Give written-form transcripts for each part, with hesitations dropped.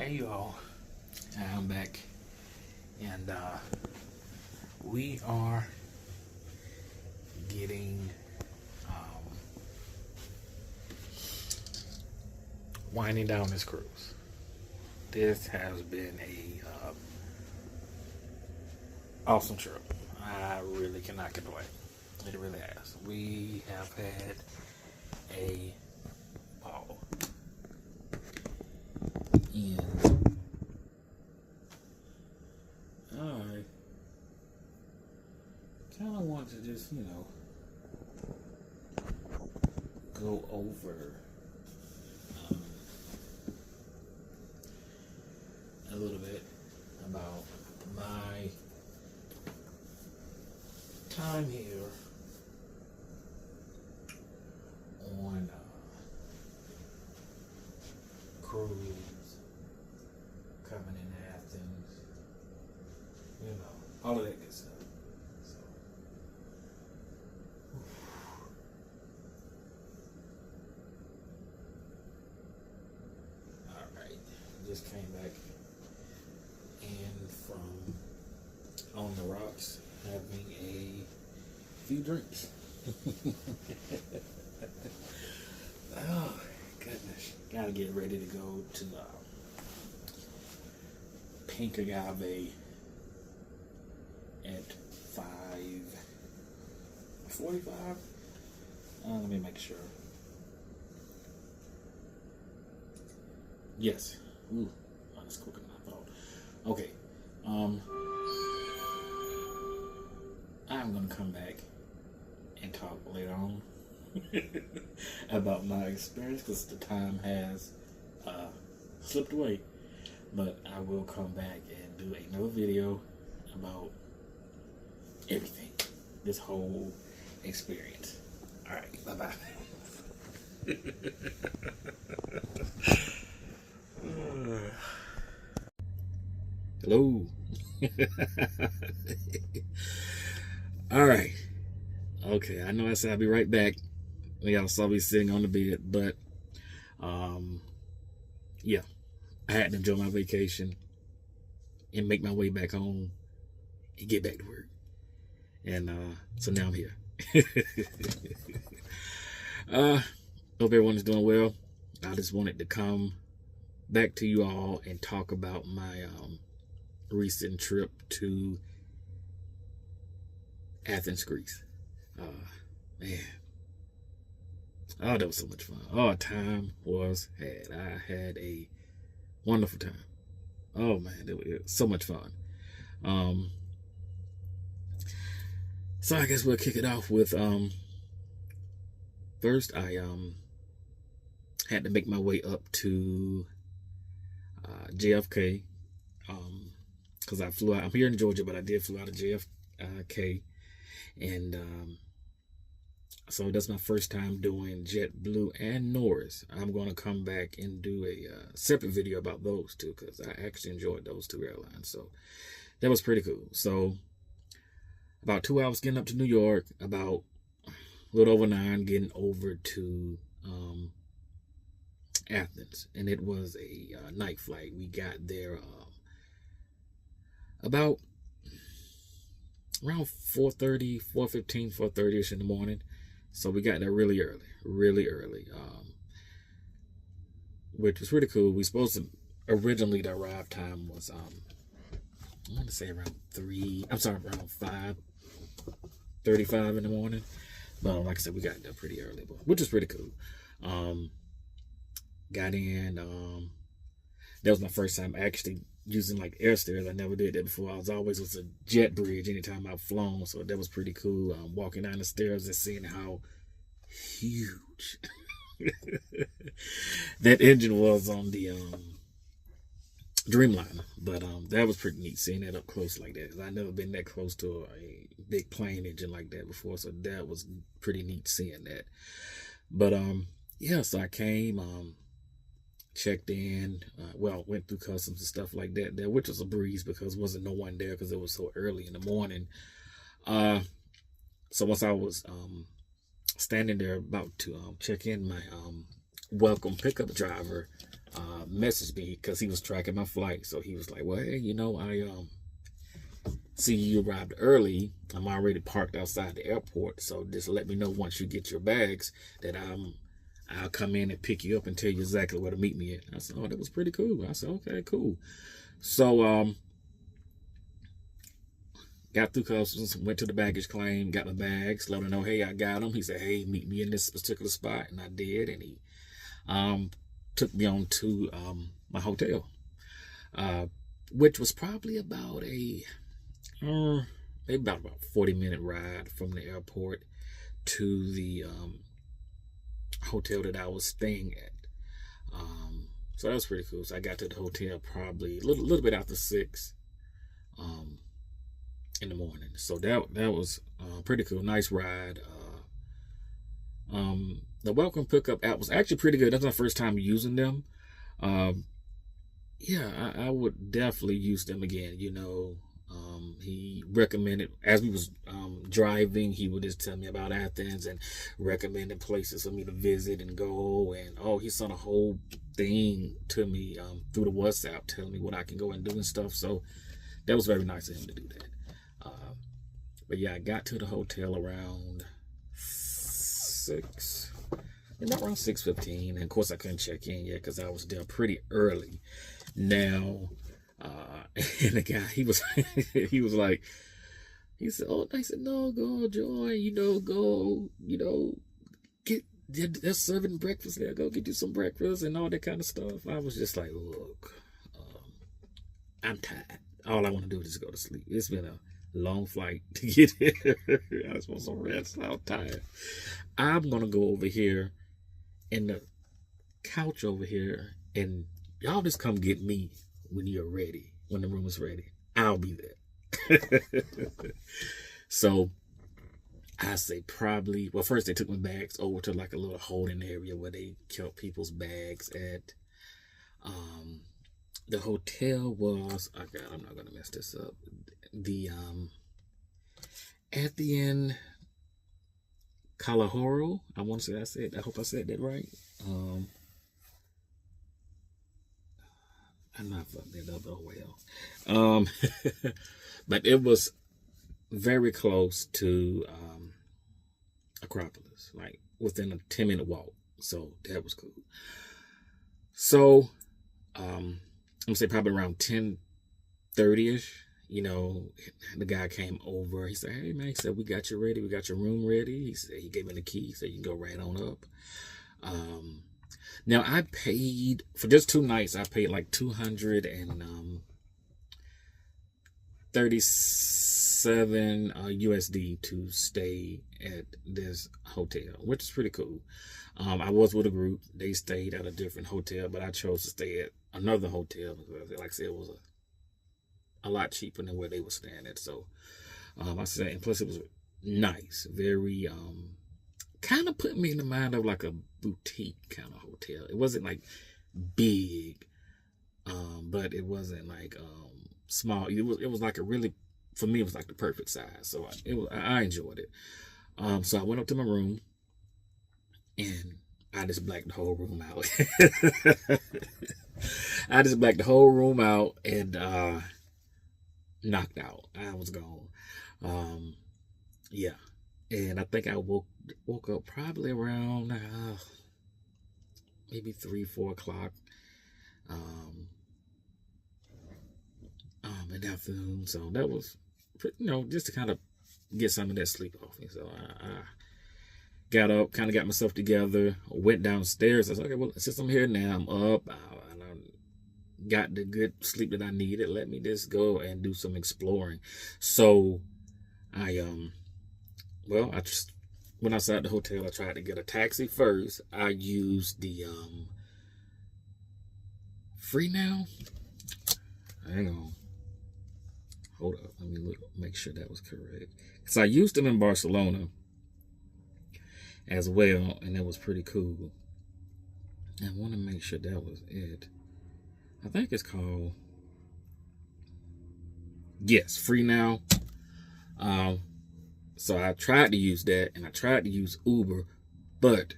Hey y'all, I'm back, and we are getting winding down this cruise. This has been a awesome trip. I really cannot complain. It really has. We have had a ball, and I kind of want to just, go over a little bit about my time here on cruise, coming in Athens, all of that good stuff. So, all right, just came back and from on the rocks having a few drinks. Oh goodness, gotta get ready to go to Pink Agave at 5:45. Let me make sure. Yes. Ooh, that's quicker than I thought. Okay. I'm gonna come back and talk later on about my experience because the time has slipped away. But I will come back and do another video about everything, this whole experience. All right, bye bye. Hello. All right. Okay, I know I said I'll be right back. Y'all saw me sitting on the bed, but yeah, I had to enjoy my vacation and make my way back home and get back to work. And so now I'm here. Hope everyone is doing well. I just wanted to come back to you all and talk about my recent trip to Athens, Greece. Man. Oh, that was so much fun. Oh, time was had. I had a wonderful time. Oh man, it was so much fun. So I guess we'll kick it off with first I had to make my way up to JFK because I flew out. I'm here in Georgia, but I did fly out of JFK, and so that's my first time doing JetBlue and Norris. I'm going to come back and do a separate video about those two because I actually enjoyed those two airlines. So that was pretty cool. So about 2 hours getting up to New York, about a little over 9 getting over to Athens. And it was a night flight. We got there about around 4:30, 4:15, 4:30ish in the morning. So we got there really early, which was really cool. We supposed to, originally the arrive time was, I want to say around 5:35 in the morning. But like I said, we got there pretty early, which was pretty cool. Got in, that was my first time actually using like air stairs. I never did that before. I was always with a jet bridge anytime I've flown, so that was pretty cool. Walking down the stairs and seeing how huge that engine was on the Dreamliner. But that was pretty neat seeing that up close like that. I've never been that close to a big plane engine like that before, so that was pretty neat seeing that. But yeah, so I came, checked in, went through customs and stuff like that there, which was a breeze because there wasn't no one there because it was so early in the morning. So once I was standing there about to check in, my welcome pickup driver messaged me because he was tracking my flight. So he was like, well, hey, I see you arrived early. I'm already parked outside the airport. So just let me know once you get your bags that I'll come in and pick you up and tell you exactly where to meet me at. I said, oh, that was pretty cool. I said, okay, cool. So got through customs, went to the baggage claim, got my bags, let him know, hey, I got them. He said, hey, meet me in this particular spot. And I did. And he took me on to my hotel, which was probably about maybe about 40-minute ride from the airport to the hotel that I was staying at. So that was pretty cool. So I got to the hotel probably a little bit after 6 in the morning. So that was pretty cool. Nice ride. The welcome pickup app was actually pretty good. That's my first time using them. Yeah, I would definitely use them again. He recommended, as we was driving, he would just tell me about Athens and recommended places for me to visit and go. And he sent a whole thing to me through the WhatsApp telling me what I can go and do and stuff. So that was very nice of him to do that. But yeah, I got to the hotel around 6:15, and of course I couldn't check in yet because I was there pretty early. Now, and the guy, he was like, he said, oh, I said, no, go join, go, get, they're serving breakfast there, go get you some breakfast and all that kind of stuff. I was just like, look, I'm tired. All I want to do is just go to sleep. It's been a long flight to get here. I just want some rest. I'm tired. I'm going to go over here in the couch over here, and y'all just come get me when you're ready, when the room is ready. I'll be there. So I say probably, well, first they took my bags over to like a little holding area where they kept people's bags at. The hotel was, oh God, I'm not going to mess this up. The Athens Kalahoro, I want to say I hope I said that right. I'm not fucking it up. Oh well. But it was very close to Acropolis, like within a 10-minute walk. So that was cool. So I'm gonna say probably around 10:30ish. The guy came over. He said, hey man, he said, we got you ready. We got your room ready. He said, he gave me the key. He said, you can go right on up. Now I paid for just 2 nights. I paid like $237 USD to stay at this hotel, which is pretty cool. I was with a group. They stayed at a different hotel, but I chose to stay at another hotel because, like I said, it was a lot cheaper than where they were staying at. So I said, and plus it was nice, very kind of put me in the mind of like a boutique kind of hotel. It wasn't like big, but it wasn't like small. It was like a really, for me, it was like the perfect size. So I enjoyed it. So I went up to my room and I just blacked the whole room out. I just blacked the whole room out and knocked out. I was gone. Yeah. And I think I woke up probably around maybe 3-4 o'clock in the afternoon. So that was, just to kind of get some of that sleep off me. So I got up, kind of got myself together, went downstairs. I was like, okay, well, since I'm here now, I'm up, and I got the good sleep that I needed. Let me just go and do some exploring. So I just went outside the hotel. I tried to get a taxi first. I used the Free Now. Hang on. Hold up. Let me look, make sure that was correct. Because I used them in Barcelona as well, and it was pretty cool. I want to make sure that was it. I think it's called, yes, Free Now. So I tried to use that, and I tried to use Uber, but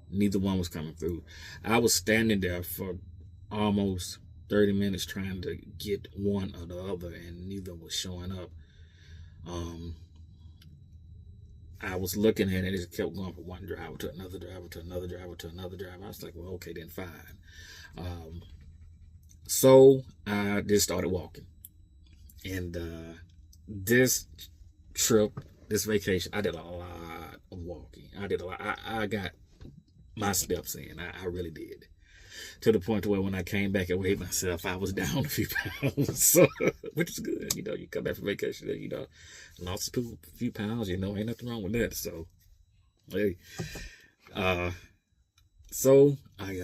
neither one was coming through. I was standing there for almost 30 minutes trying to get one or the other, and neither was showing up. I was looking at it, it just kept going from one driver to another driver to another driver to another driver. I was like, well, okay, then fine. So I just started walking. And this trip, this vacation, I did a lot of walking. I did a lot. I got my steps in. I really did. To the point where when I came back and weighed myself, I was down a few pounds, so, which is good. You know, you come back from vacation, you know, lost a few pounds, you know, ain't nothing wrong with that. So, hey, so I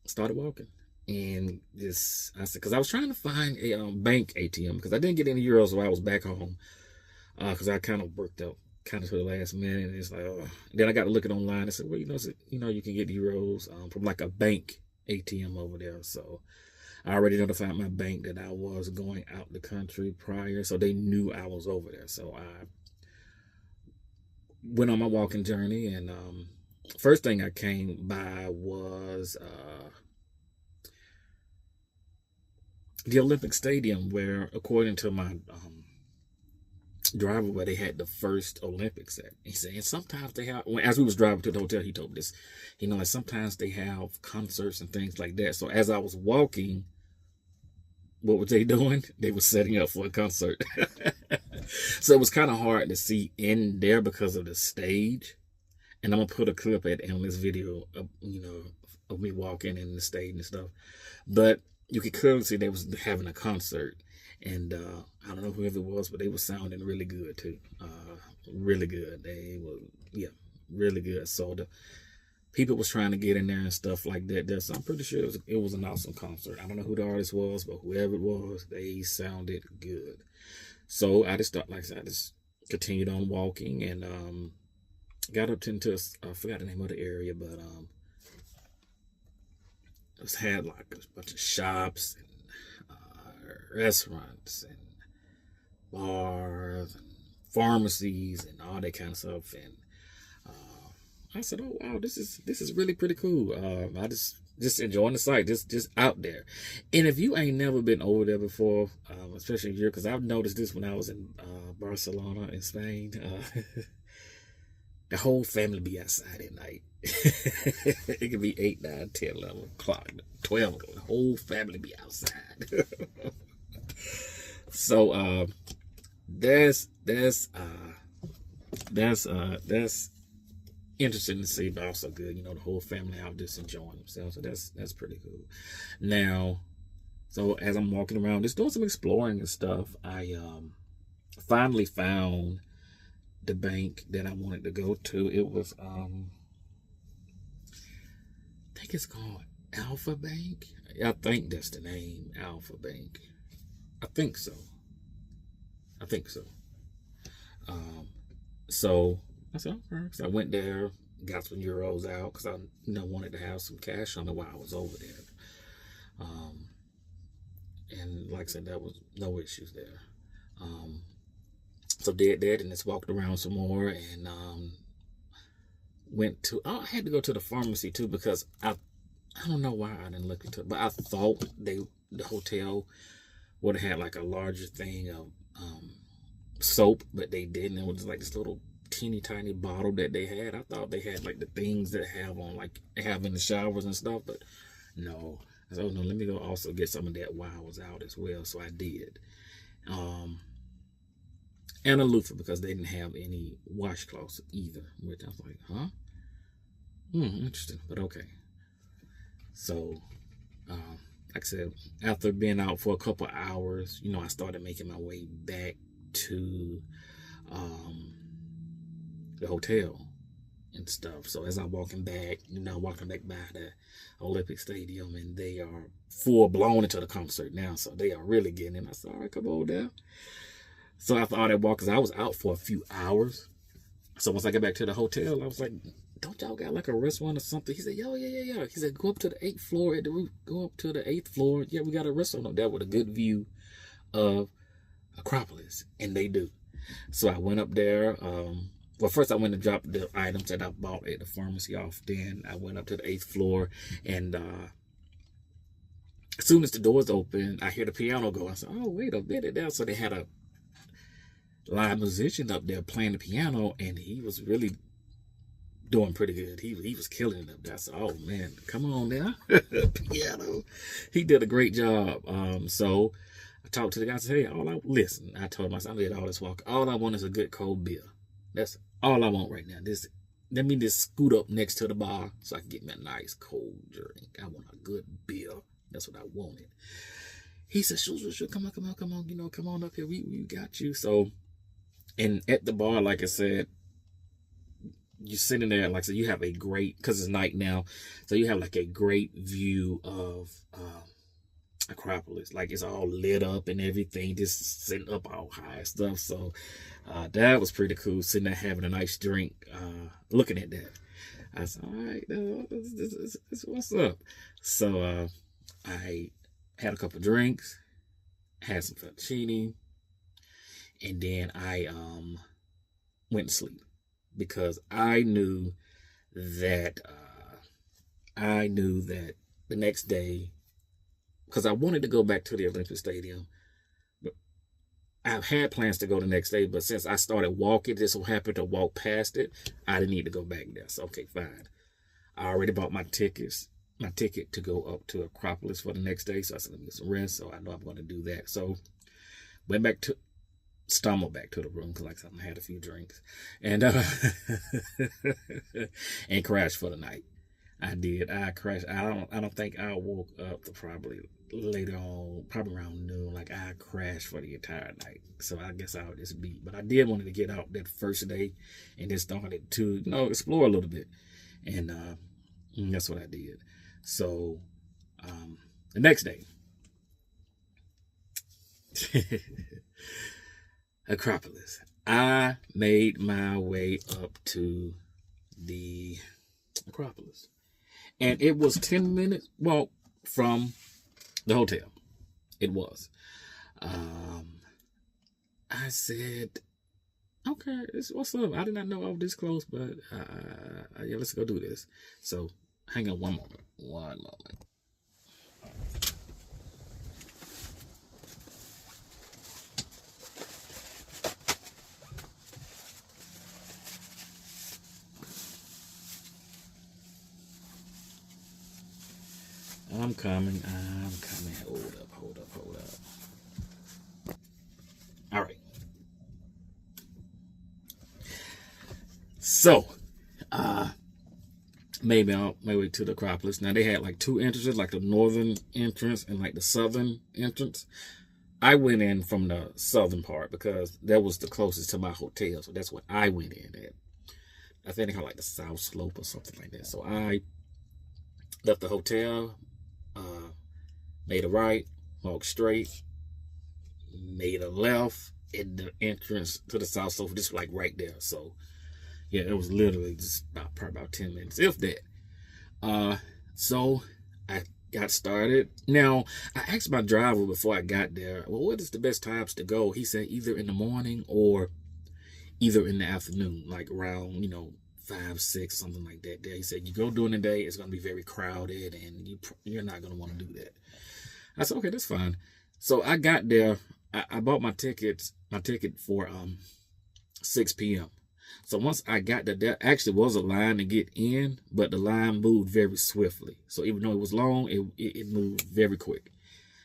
started walking, and I said, because I was trying to find a bank ATM, because I didn't get any euros while I was back home, because I kind of worked out kind of to the last minute, and it's like, oh. Then I got to look it online. I said, well, you know, you can get euros from like a bank ATM over there. So I already notified my bank that I was going out the country prior, so they knew I was over there. So I went on my walking journey, and first thing I came by was the Olympic Stadium, where, according to my driver, where they had the first Olympics at. He said, and sometimes they have, as we was driving to the hotel, he told me this, you know, like sometimes they have concerts and things like that. So as I was walking, what were they doing? They were setting up for a concert. So it was kind of hard to see in there because of the stage. And I'm going to put a clip at the end of this video of, you know, of me walking in the stage and stuff. But you could clearly see they was having a concert. And I don't know whoever it was, but they were sounding really good too. Really good. They were, yeah, really good. So the people was trying to get in there and stuff like that. So I'm pretty sure it was an awesome concert. I don't know who the artist was, but whoever it was, they sounded good. So I just thought, like I said, I just continued on walking, and got up into, I forgot the name of the area, but it had like a bunch of shops and restaurants and bars and pharmacies and all that kind of stuff. And I said, oh wow, this is really pretty cool. I just enjoying the site, just out there. And if you ain't never been over there before, especially here, because I've noticed this when I was in Barcelona in Spain, the whole family be outside at night. It could be 8, 9, 10, 11 o'clock, 12 o'clock. The whole family be outside. So that's interesting to see, but also good. You know, the whole family out just enjoying themselves. So that's pretty cool. Now, so as I'm walking around, just doing some exploring and stuff, I finally found the bank that I wanted to go to. It was I think it's called Alpha Bank. I think that's the name, Alpha Bank. I think so. So I said, okay. So I went there, got some euros out, because I wanted to have some cash on me while I was over there. And like I said, there was no issues there. So did that, and just walked around some more, and I had to go to the pharmacy too, because I don't know why I didn't look into it, but I thought the hotel would have had like a larger thing of soap, but they didn't. It was like this little teeny tiny bottle that they had. I thought they had like the things that have in the showers and stuff, but no. I said, oh no, let me go also get some of that while I was out as well. So I did. And a loofah, because they didn't have any washcloths either, which I was like, huh? Interesting, but okay. So, like I said, after being out for a couple hours, I started making my way back to the hotel and stuff. So as I'm walking back, walking back by the Olympic Stadium, and they are full blown into the concert now, so they are really getting in. I said, all right, come on down. So after all that walk, because I was out for a few hours, so once I got back to the hotel, I was like, don't y'all got like a restaurant or something? He said, yo, yeah. He said, go up to the 8th floor at the roof. Go up to the 8th floor. Yeah, we got a restaurant up there with a good view of Acropolis. And they do. So I went up there. Well, first I went and dropped the items that I bought at the pharmacy off. Then I went up to the 8th floor, and as soon as the doors open, I hear the piano go. I said, "Oh, wait a minute now." So they had a live musician up there playing the piano, and he was really doing pretty good. He was killing it up there. I said, "Oh man, come on now, piano." He did a great job. So I talked to the guy. I said, "Hey, listen." I told him, I said, "I'm at all this walk. All I want is a good cold beer. That's all I want right now. Let me just scoot up next to the bar so I can get me a nice cold drink. I want a good beer. That's what I wanted." He said, "Sure, sure, sure. Come on. Come on up here. We got you." So, and at the bar, like I said, you're sitting there, like, so you have a great, because it's night now, so you have like a great view of Acropolis. Like, it's all lit up and everything, just sitting up all high and stuff. So that was pretty cool, sitting there having a nice drink, looking at that. I said, "All right, this what's up." So I had a couple drinks, had some fettuccine, and then I went to sleep, because I knew that the next day, because I wanted to go back to the Olympic Stadium. But I've had plans to go the next day, but since I started walking, just so happened to walk past it, I didn't need to go back there. So okay, fine. I already bought my ticket to go up to Acropolis for the next day. So I said, let me get some rest. So I know I'm going to do that. So stumbled back to the room, because like I said, I had a few drinks, and and crashed for the night. I did. I crashed. I don't think I woke up to probably later on, probably around noon. Like, I crashed for the entire night. So I guess I was just beat. But I did wanted to get out that first day and just started to explore a little bit, and that's what I did. So the next day. Acropolis. I made my way up to the Acropolis. And it was 10 minutes walk from the hotel. It was. I said, okay, what's up? I did not know I was this close, but yeah, let's go do this. So hang on one moment. I'm coming. Hold up. All right. So, made my way to the Acropolis. Now, they had like two entrances, like the northern entrance and like the southern entrance. I went in from the southern part because that was the closest to my hotel. So that's what I went in at. I think they call it like the South Slope or something like that. So I left the hotel, made a right, walked straight, made a left in the entrance to the South Slope, just like right there. So yeah, it was literally just probably about 10 minutes, if that. So I got started. Now, I asked my driver before I got there, well, what is the best times to go? He said either in the morning or either in the afternoon, like around, 5, 6, something like that. He said, you go during the day, it's going to be very crowded, and you're not going to want to do that. I said, okay, that's fine. So I got there. I bought my ticket for 6 p.m. So once I got there actually was a line to get in, but the line moved very swiftly. So even though it was long, it moved very quick.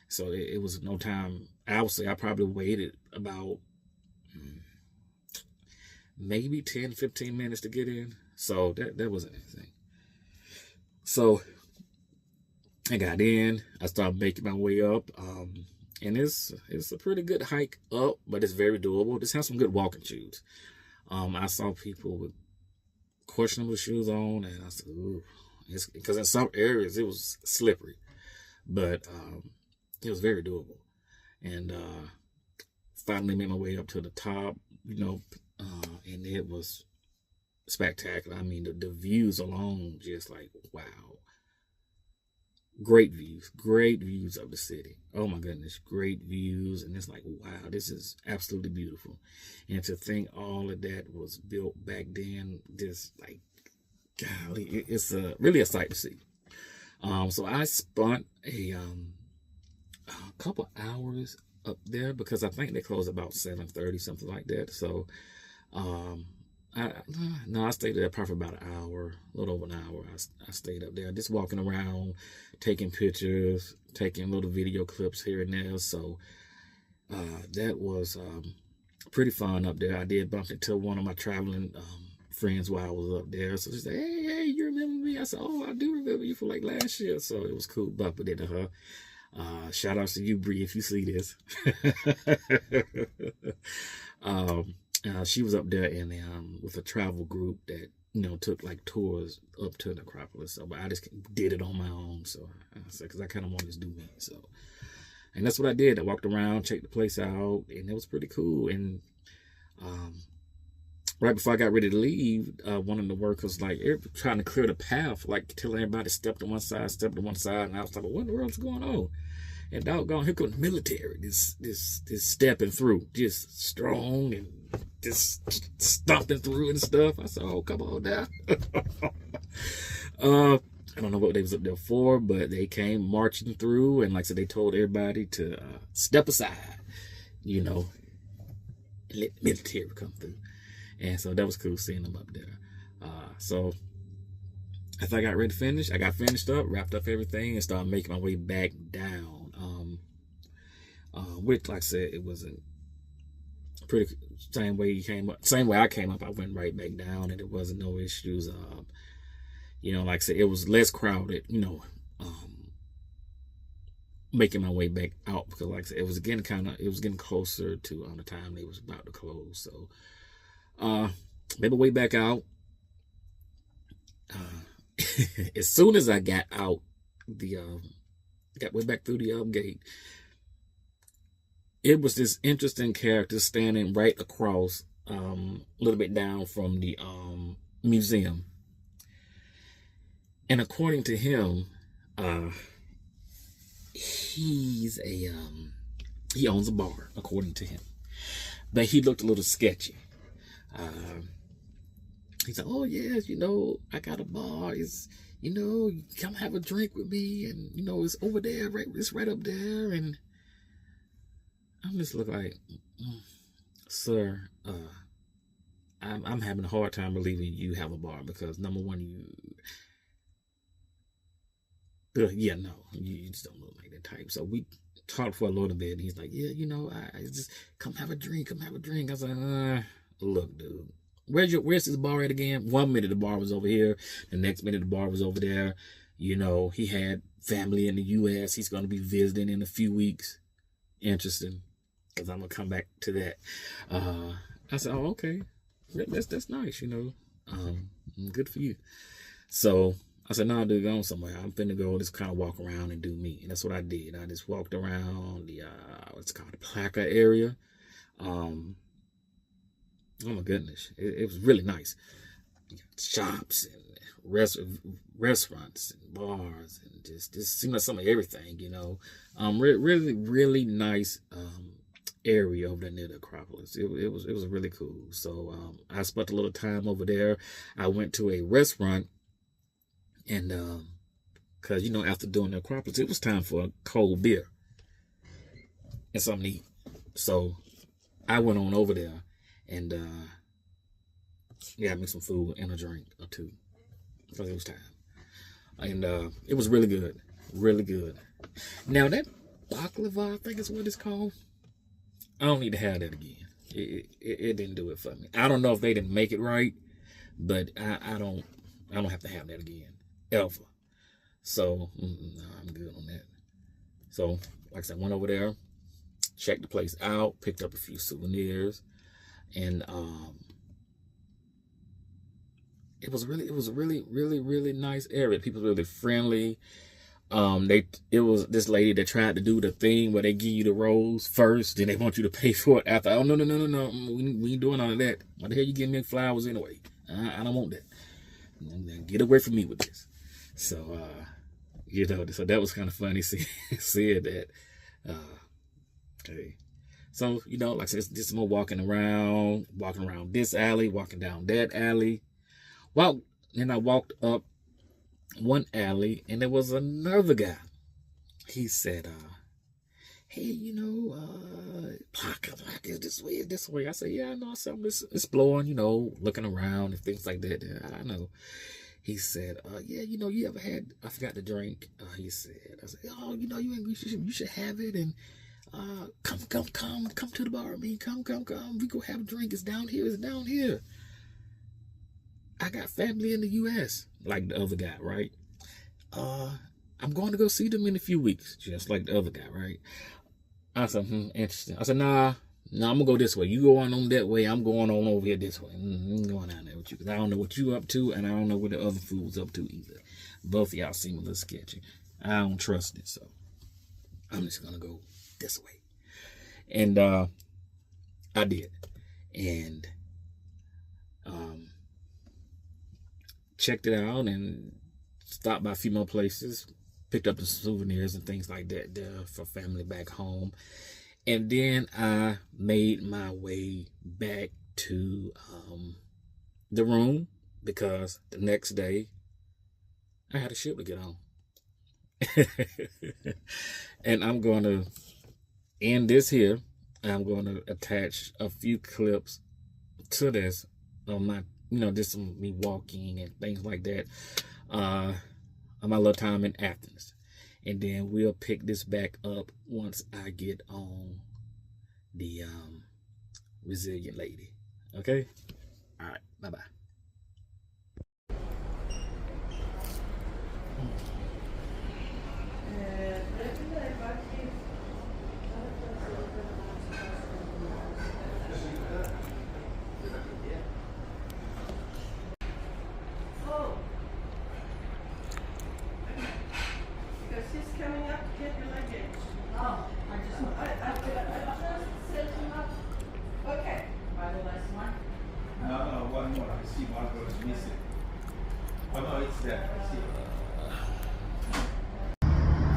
So it was no time. I would say I probably waited about maybe 10, 15 minutes to get in. So that wasn't anything. So I got in. I started making my way up. And it's a pretty good hike up, but it's very doable. Just have some good walking shoes. I saw people with questionable shoes on, and I said, ooh, because in some areas it was slippery, but it was very doable. And finally made my way up to the top, and it was spectacular. I mean, the views alone, just like, wow. Great views of the city. Oh my goodness, great views. And it's like, wow, this is absolutely beautiful. And to think all of that was built back then, just like, golly, it's really a sight to see. So I spun couple hours up there because I think they close about 7:30, something like that. So, um, I no, I stayed there probably about an hour, a little over an hour. I stayed up there, just walking around, taking pictures, taking little video clips here and there. So, that was pretty fun up there. I did bump into one of my traveling friends while I was up there. So she said, hey, you remember me? I said, oh, I do remember you from like last year. So it was cool bumping into her. Shout out to you, Bree, if you see this. She was up there and with a travel group that, took like tours up to the Acropolis. So, but I just did it on my own. So I said, because I kind of wanted to do me. So, and that's what I did. I walked around, checked the place out, and it was pretty cool. And right before I got ready to leave, one of the workers like trying to clear the path, like telling everybody step to one side, and I was like, what in the world's going on? And doggone, here comes the military, this stepping through, just strong and just stomping through and stuff. I said, oh, come on now. I don't know what they was up there for, but they came marching through, and like I said, they told everybody to step aside, and let the military come through. And so that was cool seeing them up there. So after I got ready to finish, I got finished up, wrapped up everything, and started making my way back down. Which, like I said, it was a pretty same way I came up. I went right back down, and it wasn't no issues. Like I said, it was less crowded. Making my way back out because, like I said, it was getting closer to the time they was about to close. So, made my way back out. As soon as I got out, got way back through the gate, it was this interesting character standing right across, a little bit down from the museum. And according to him, he owns a bar, according to him. But he looked a little sketchy. He said, oh yes, I got a bar. It's, come have a drink with me, and it's over there, it's right up there. And I'm just looking like, sir, I'm having a hard time believing you have a bar because number one, you just don't look like that type. So we talked for a little bit, and he's like, yeah, I just come have a drink. I was like, look, dude, where's this bar at again? 1 minute the bar was over here, the next minute the bar was over there. He had family in the U.S. He's going to be visiting in a few weeks. Interesting, because I'm gonna come back to that. I said, oh, okay, that's nice, good for you. So I said, no, dude, going somewhere. I'm finna go just kind of walk around and do me. And that's what I did. I just walked around the, what's called the placard area. Oh my goodness. It was really nice. You got shops and restaurants and bars and just seemed like some of everything, really, really nice, area over there near the Acropolis. It was really cool. So, I spent a little time over there. I went to a restaurant. And because after doing the Acropolis, it was time for a cold beer and something to eat. So I went on over there and got me some food and a drink or two because it was time. And it was really good, really good. Now that baklava, I think is what it's called. I don't need to have that again. It didn't do it for me. I don't know if they didn't make it right, but I don't have to have that again. Ever. So, I'm good on that. So, like I said, went over there, checked the place out, picked up a few souvenirs, and it was a really, really, really nice area. People were really friendly. It was this lady that tried to do the thing where they give you the rolls first, then they want you to pay for it after. Oh, no. We ain't doing all of that. Why the hell you giving me flowers anyway? I don't want that. Get away from me with this. So, so that was kind of funny seeing that. Okay. So, like I said, just more walking around this alley, walking down that alley. Well, then I walked up one alley and there was another guy. He said, hey, is this way, this way. I said, yeah, I know. I said, I'm just exploring, looking around and things like that. Yeah, I know. He said, yeah, you ever had, I forgot the drink. He said, I said, oh, you in Greece, you should have it. And come to the bar. I mean, come. We go have a drink. It's down here. I got family in the U.S., like the other guy, right? I'm going to go see them in a few weeks, just like the other guy, right? I said, interesting. I said, nah, I'm going to go this way. You go on that way. I'm going on over here this way. I'm going down there with you because I don't know what you up to, and I don't know what the other fool's up to either. Both of y'all seem a little sketchy. I don't trust it, so I'm just going to go this way. And I did. And checked it out and stopped by a few more places, picked up the souvenirs and things like that there for family back home. And then I made my way back to the room because the next day I had a ship to get on. And I'm going to end this here. I'm going to attach a few clips to this on my, just me walking and things like that. On my little time in Athens. And then we'll pick this back up once I get on the Resilient Lady. Okay? All right. Bye-bye.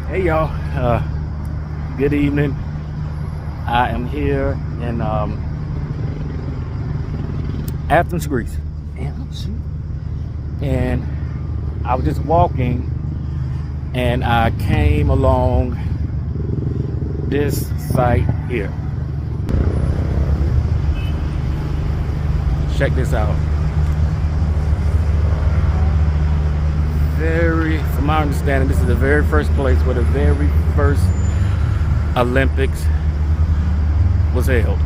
Hey y'all, good evening. I am here in Athens, Greece. And I was just walking and I came along this site here. Check this out. From my understanding, this is the very first place where the very first Olympics was held.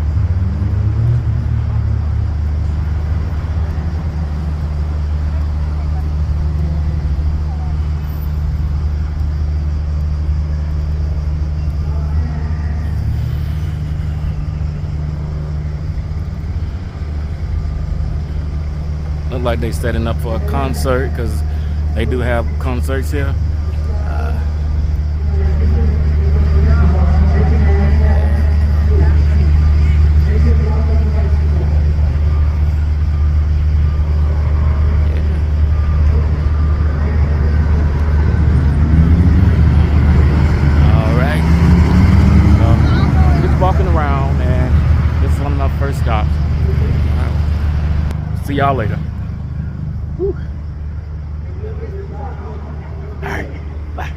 Look like they setting up for a concert because they do have concerts here. All right. Just walking around, and this is one of my first stops. All right. See y'all later. Whew. All right, bye.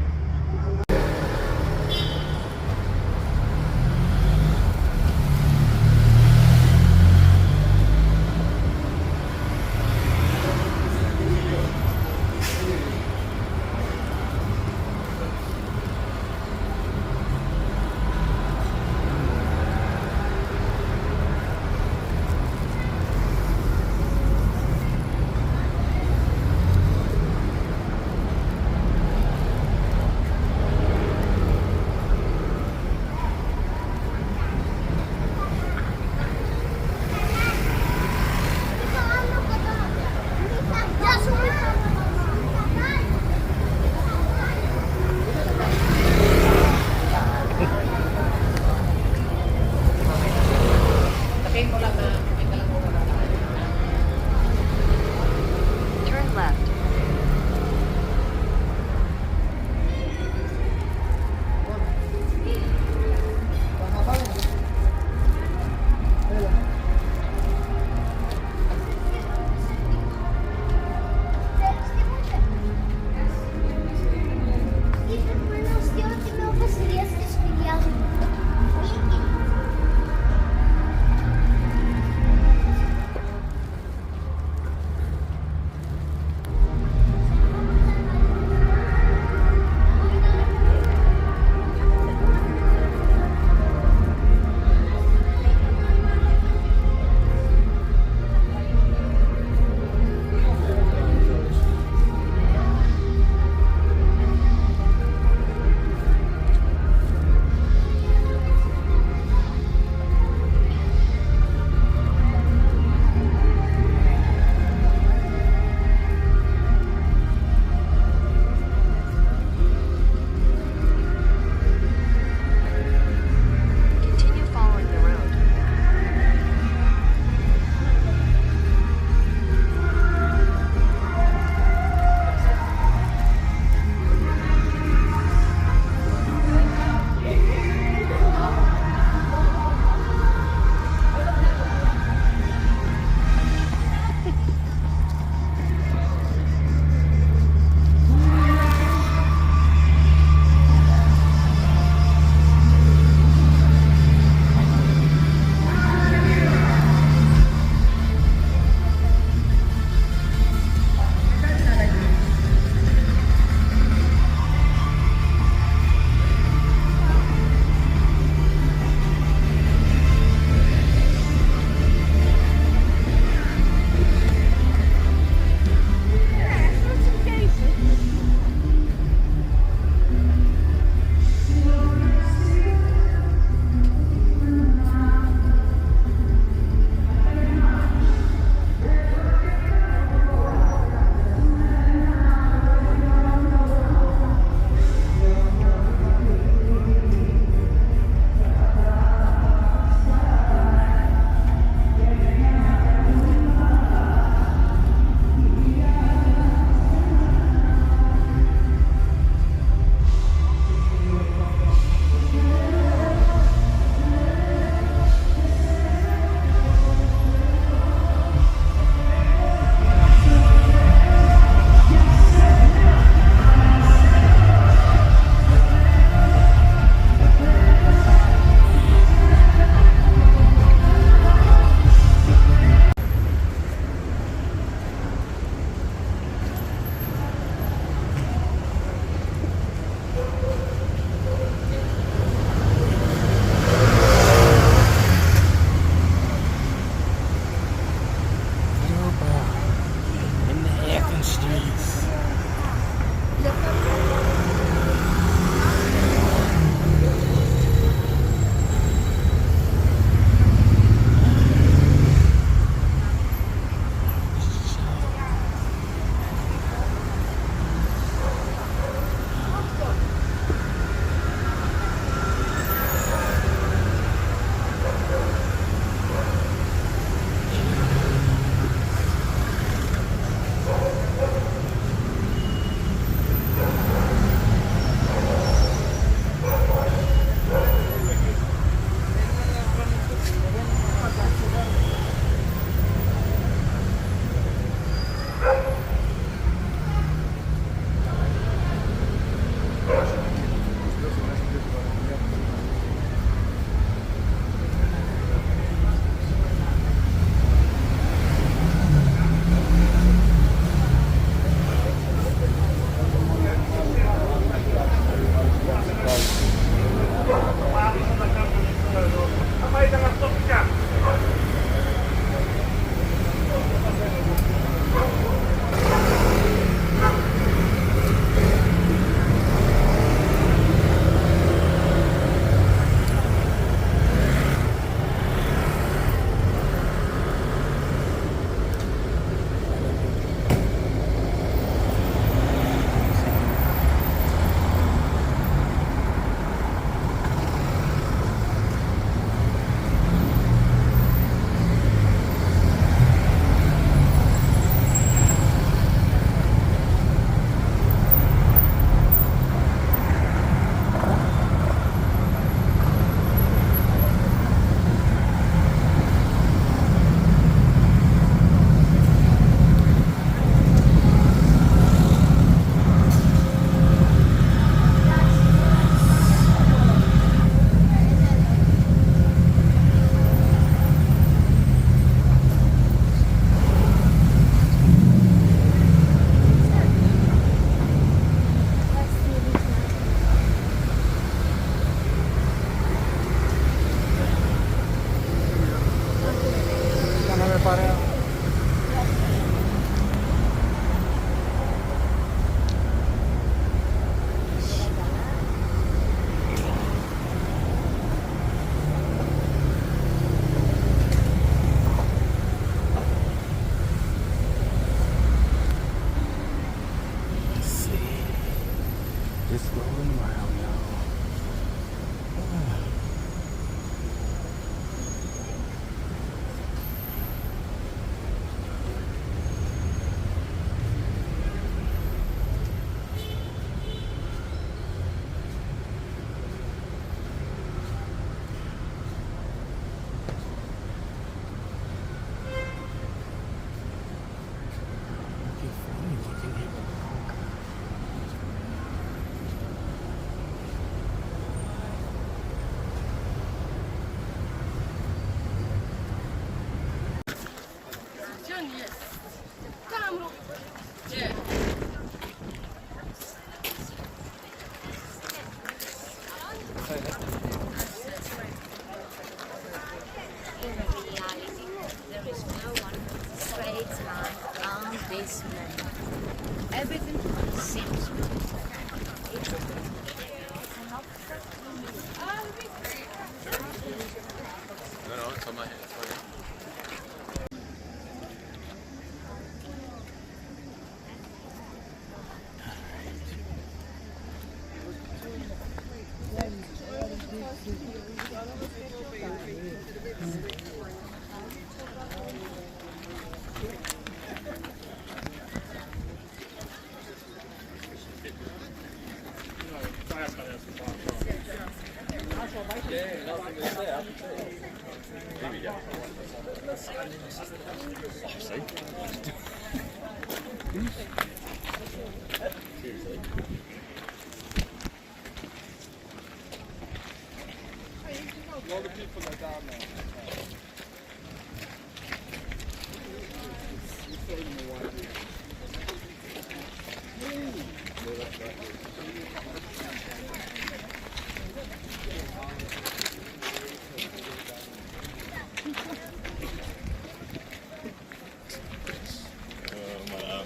All the people are down there.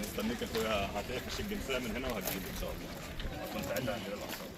مستنيك اخويا، هتقفش الجنسيه من هنا وهتجيب ان شاء الله. كنت قاعد عندي الاعصاب.